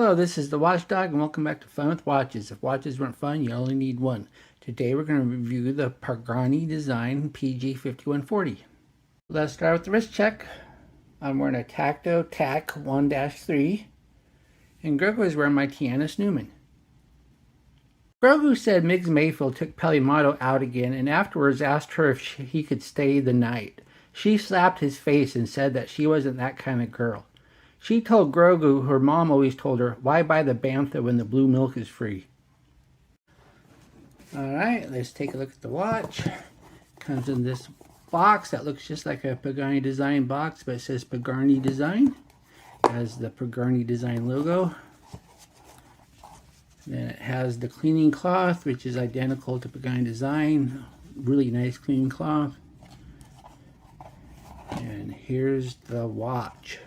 Hello, this is the Watchdog, and welcome back to Fun with Watches. If watches weren't fun, you only need one. Today we're going to review the Pagrne design PG5140. Let's start with the wrist check. I'm wearing a Tacto TAC 1-3, and Grogu is wearing my Tianus Newman. Grogu said Migs Mayfield took Pellimato out again and afterwards asked her if he could stay the night. She slapped his face and said that she wasn't that kind of girl. She told Grogu her mom always told her, why buy the Bantha when the blue milk is free? Alright, let's take a look at the watch. Comes in this box that looks just like a Pagani design box, but it says Pagrne design. It has the Pagrne design logo. Then it has the cleaning cloth, which is identical to Pagani design. Really nice cleaning cloth. And here's the watch.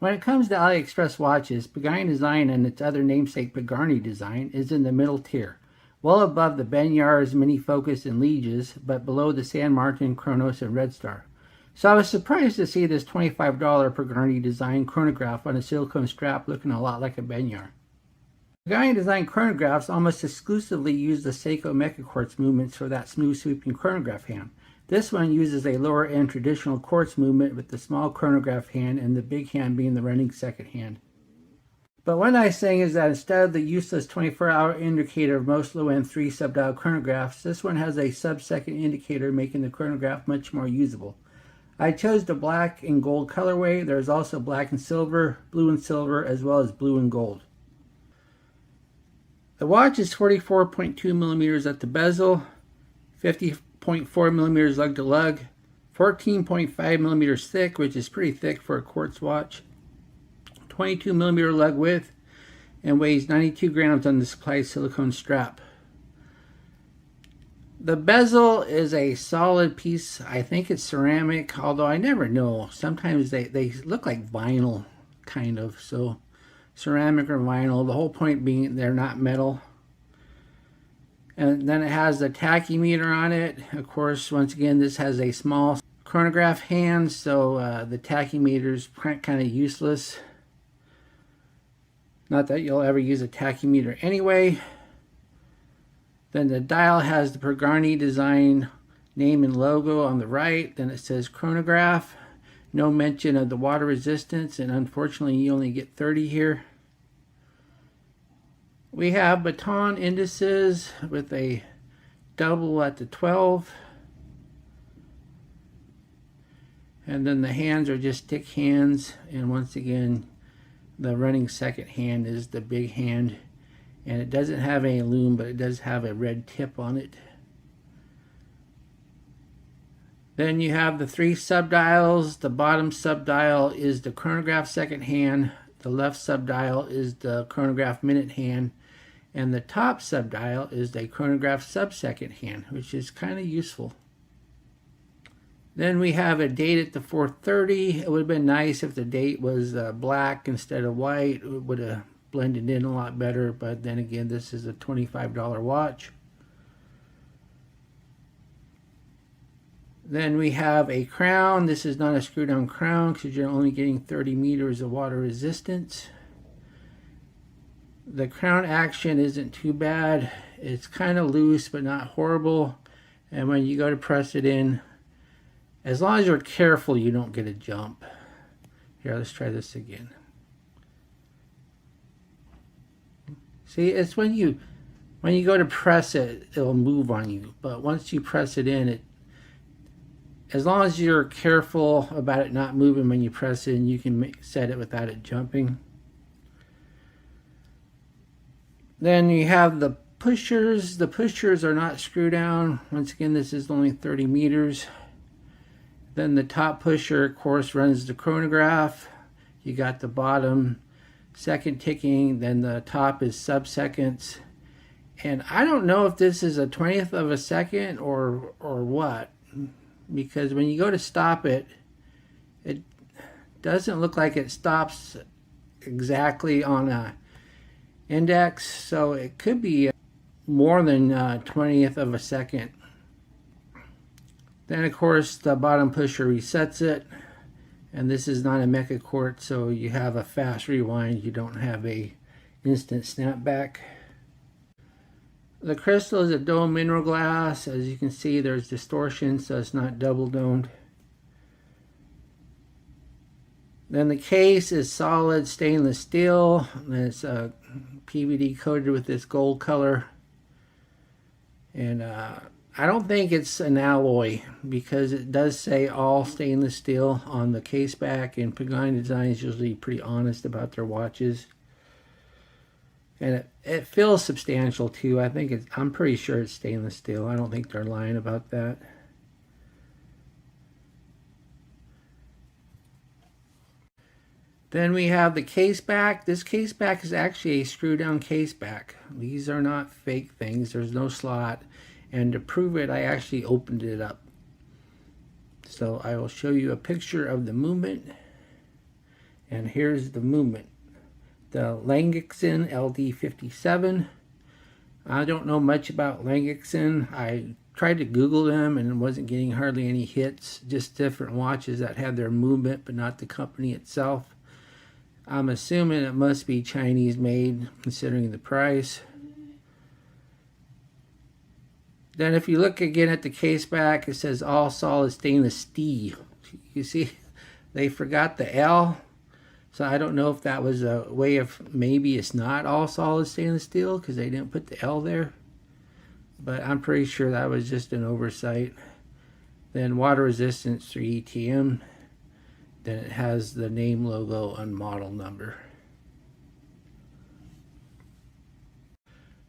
When it comes to AliExpress watches, Pagani design and its other namesake Pagrne design is in the middle tier, well above the Benyars, Mini Focus, and Lieges, but below the San Martin, Chronos, and Red Star. So I was surprised to see this $25 Pagrne design chronograph on a silicone strap looking a lot like a Benyar. Pagani design chronographs almost exclusively use the Seiko Mecha Quartz movements for that smooth sweeping chronograph hand. This one uses a lower end traditional quartz movement with the small chronograph hand and the big hand being the running second hand. But one nice thing is that instead of the useless 24-hour indicator of most low-end 3 subdial chronographs, this one has a sub-second indicator making the chronograph much more usable. I chose the black and gold colorway. There's also black and silver, blue and silver, as well as blue and gold. The watch is 44.2 millimeters at the bezel, 50.4 millimeters lug to lug, 14.5 millimeters thick, which is pretty thick for a quartz watch, 22 millimeter lug width, and weighs 92 grams on the supply silicone strap. The bezel is a solid piece. I think it's ceramic, although I never know. Sometimes they look like vinyl, kind of. So ceramic or vinyl, the whole point being they're not metal. And then it has the tachymeter on it. Of course, once again, this has a small chronograph hand, so the tachymeter is kind of useless. Not that you'll ever use a tachymeter anyway. Then the dial has the Pagrne design name and logo on the right. Then it says chronograph. No mention of the water resistance, and unfortunately you only get 30 here. We have baton indices with a double at the 12. And then the hands are just stick hands, and once again the running second hand is the big hand. And it doesn't have any lume, but it does have a red tip on it. Then you have the 3 subdials. The bottom subdial is the chronograph second hand. The left subdial is the chronograph minute hand. And the top subdial is the chronograph sub-second hand, which is kind of useful. Then we have a date at the 4:30. It would have been nice if the date was black instead of white. It would have blended in a lot better, but then again, this is a $25 watch. Then we have a crown. This is not a screw down crown because you're only getting 30 meters of water resistance. The crown action isn't too bad. It's kind of loose but not horrible, and when you go to press it in, as long as you're careful, you don't get a jump. Here, let's try this again. See, it's when you go to press it, it'll move on you. But once you press it in, as long as you're careful about it not moving when you press it in, you can set it without it jumping. Then you have the pushers. The pushers are not screw down. Once again, this is only 30 meters. Then the top pusher, of course, runs the chronograph. You got the bottom second ticking, then the top is sub-seconds. And I don't know if this is a 20th of a second or what, because when you go to stop it, it doesn't look like it stops exactly on a index, so it could be more than 20th of a second. Then of course the bottom pusher resets it, and this is not a mecha quartz, so you have a fast rewind, you don't have a instant snapback. The crystal is a dome mineral glass. As you can see, there's distortion, so it's not double domed. Then the case is solid stainless steel, and it's PVD coated with this gold color. And I don't think it's an alloy, because it does say all stainless steel on the case back, and Pagrne Design is usually pretty honest about their watches. And it feels substantial too. I'm pretty sure it's stainless steel. I don't think they're lying about that. Then we have the case back. This case back is actually a screw down case back. These are not fake things. There's no slot. And to prove it, I actually opened it up. So I will show you a picture of the movement. And here's the movement. The Langixen LD57. I don't know much about Langixen. I tried to Google them and wasn't getting hardly any hits. Just different watches that had their movement, but not the company itself. I'm assuming it must be Chinese made, considering the price. Then if you look again at the case back, it says all solid stainless steel. You see, they forgot the L. So I don't know if that was a way of, maybe it's not all solid stainless steel because they didn't put the L there. But I'm pretty sure that was just an oversight. Then water resistance 3 ETM. Then it has the name logo and model number.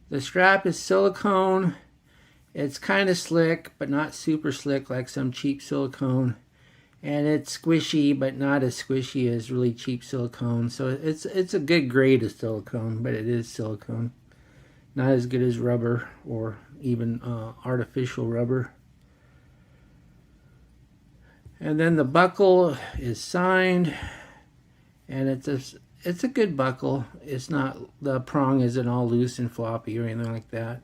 The strap is silicone. It's kind of slick, but not super slick like some cheap silicone. And it's squishy, but not as squishy as really cheap silicone. So it's a good grade of silicone, but it is silicone. Not as good as rubber or even artificial rubber. And then the buckle is signed, and it's a good buckle. It's not, the prong isn't all loose and floppy or anything like that.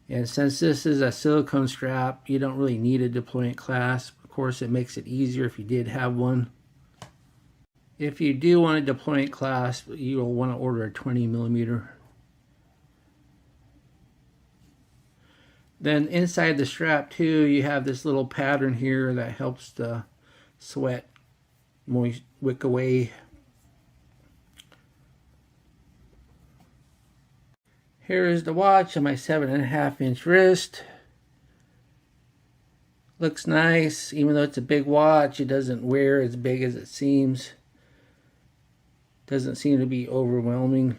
And since this is a silicone strap, you don't really need a deployment clasp. Of course, it makes it easier if you did have one. If you do want a deployment clasp, you'll want to order a 20mm. Then inside the strap too, you have this little pattern here that helps the sweat wick away. Here is the watch on my 7.5-inch wrist. Looks nice, even though it's a big watch, it doesn't wear as big as it seems. Doesn't seem to be overwhelming.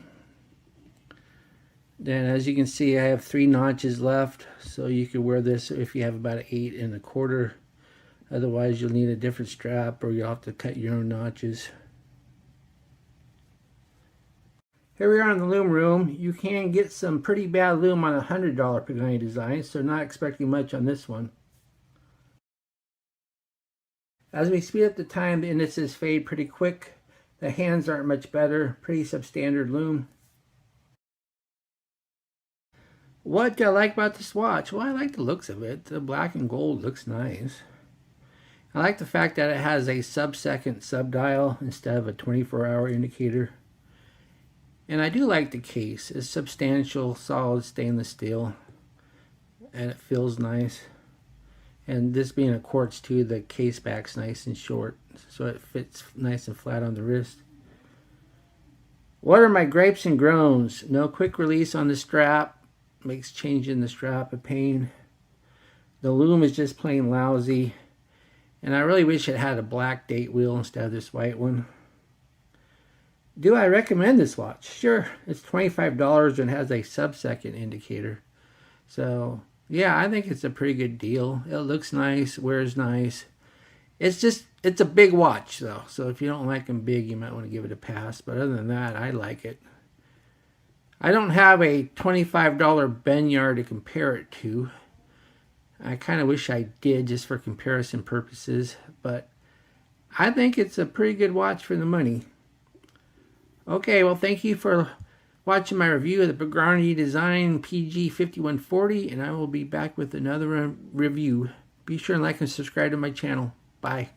Then as you can see, I have 3 notches left, so you could wear this if you have about an 8 1/4. Otherwise you'll need a different strap, or you'll have to cut your own notches. Here we are in the Lume room. You can get some pretty bad Lume on a $100 Pagrne design, so not expecting much on this one. As we speed up the time, the indices fade pretty quick. The hands aren't much better. Pretty substandard Lume. What do I like about this watch? Well, I like the looks of it. The black and gold looks nice. I like the fact that it has a sub-second sub-dial instead of a 24-hour indicator. And I do like the case. It's substantial, solid stainless steel. And it feels nice. And this being a quartz too, the case back's nice and short. So it fits nice and flat on the wrist. What are my gripes and groans? No quick release on the strap. Makes changing the strap a pain. The Lume is just plain lousy. And I really wish it had a black date wheel instead of this white one. Do I recommend this watch? Sure. It's $25 and has a sub-second indicator. So, yeah, I think it's a pretty good deal. It looks nice, wears nice. It's a big watch, though. So if you don't like them big, you might want to give it a pass. But other than that, I like it. I don't have a $25 Benyard to compare it to. I kind of wish I did, just for comparison purposes. But I think it's a pretty good watch for the money. Okay, well, thank you for watching my review of the Pagrne Design PG5140, and I will be back with another review. Be sure and like and subscribe to my channel. Bye.